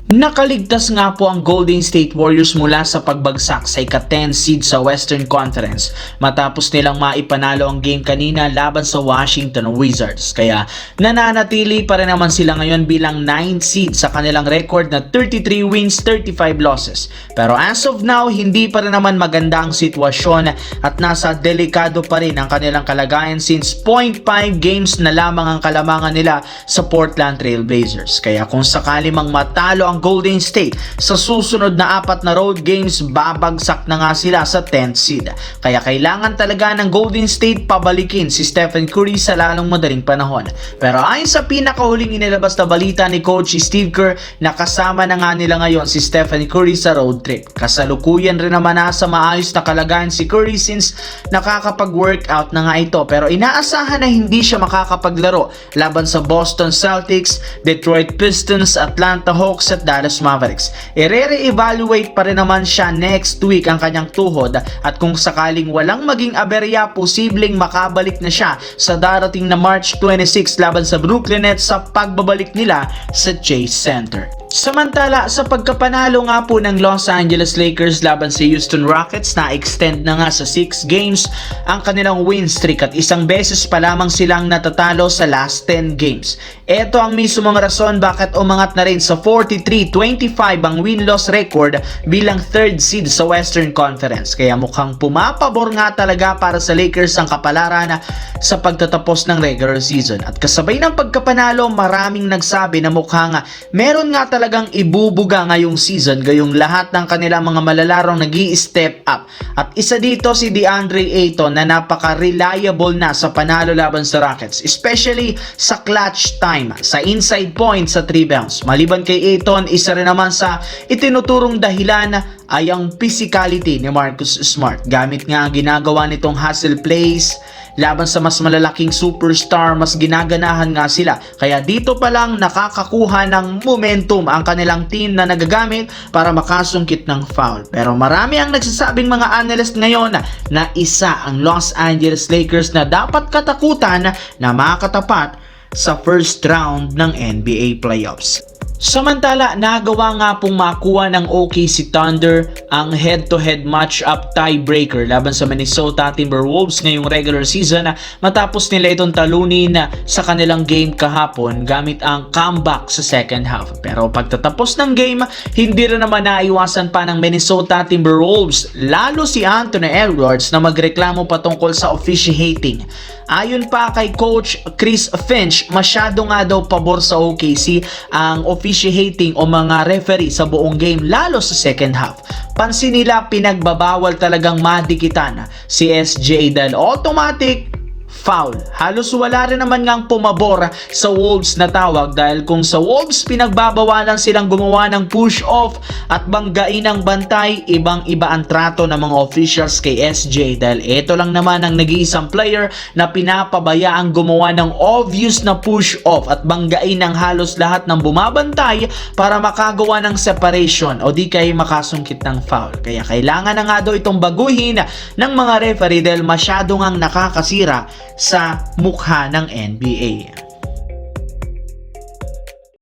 Nakaligtas nga po ang Golden State Warriors mula sa pagbagsak sa ika-10 seed sa Western Conference matapos nilang maipanalo ang game kanina laban sa Washington Wizards. Kaya nananatili pa rin naman sila ngayon bilang 9 seed sa kanilang record na 33 wins, 35 losses. Pero as of now, hindi pa rin naman maganda ang sitwasyon at nasa delikado pa rin ang kanilang kalagayan since 0.5 games na lamang ang kalamangan nila sa Portland Trail Blazers. Kaya kung sakali mang matalo ang Golden State sa susunod na 4 na road games, babagsak na nga sila sa 10th seed. Kaya kailangan talaga ng Golden State pabalikin si Stephen Curry sa lalong madaling panahon. Pero ayon sa pinakahuling inilabas na balita ni Coach Steve Kerr, nakasama na nga nila ngayon si Stephen Curry sa road trip. Kasalukuyan rin naman nasa maayos na kalagayan si Curry since nakakapag-workout na nga ito, pero inaasahan na hindi siya makakapaglaro laban sa Boston Celtics, Detroit Pistons, Atlanta Hawks at Dallas Mavericks. I-re-evaluate pa rin naman siya next week ang kanyang tuhod at kung sakaling walang maging aberya, posibleng makabalik na siya sa darating na March 26 laban sa Brooklyn Nets sa pagbabalik nila sa Chase Center. Samantala, sa pagkapanalo nga po ng Los Angeles Lakers laban sa Houston Rockets, na-extend na nga sa 6 games ang kanilang win streak at isang beses pa lamang silang natatalo sa last 10 games. Ito ang mismong rason bakit umangat na rin sa 43-25 ang win-loss record bilang 3rd seed sa Western Conference. Kaya mukhang pumapabor nga talaga para sa Lakers ang kapalaran sa pagtatapos ng regular season. At kasabay ng pagkapanalo, maraming nagsabi na mukhang meron nga talagang ibubuga ngayong season gayong lahat ng kanilang mga malalarong nag-i-step up. At isa dito si DeAndre Ayton na napaka-reliable na sa panalo laban sa Rockets, especially sa clutch time, sa inside points, sa 3 bounce. Maliban kay Ayton, isa rin naman sa itinuturong dahilan ay ang physicality ni Marcus Smart. Gamit nga ang ginagawa nitong hustle plays laban sa mas malalaking superstar, mas ginaganahan nga sila. Kaya dito pa lang nakakakuha ng momentum ang kanilang team na nagagamit para makasungkit ng foul. Pero marami ang nagsasabing mga analyst ngayon na isa ang Los Angeles Lakers na dapat katakutan na makatapat sa first round ng NBA playoffs. Samantala, nagawa nga pong makuha ng OKC Thunder ang head-to-head matchup tiebreaker laban sa Minnesota Timberwolves ngayong regular season matapos nila itong talunin sa kanilang game kahapon gamit ang comeback sa second half. Pero pagtatapos ng game, hindi rin naman naiwasan pa ng Minnesota Timberwolves, lalo si Anthony Edwards, na magreklamo patungkol sa officiating. Ayon pa kay Coach Chris Finch, masyado nga daw pabor sa OKC ang officiating o mga referee sa buong game, lalo sa second half. Pansin nila pinagbabawal talagang madikitan si SJ dahil automatic foul. Halos wala rin naman ngang pumabor sa Wolves na tawag dahil kung sa Wolves pinagbabawalan silang gumawa ng push-off at banggain ng bantay, ibang-iba ang trato ng mga officials kay SJ dahil ito lang naman ang nag-iisang player na pinapabayaang gumawa ng obvious na push-off at banggain ng halos lahat ng bumabantay para makagawa ng separation o di kaya makasungkit ng foul. Kaya kailangan na nga daw itong baguhin ng mga referee dahil masyado ngang nakakasira sa mukha ng NBA.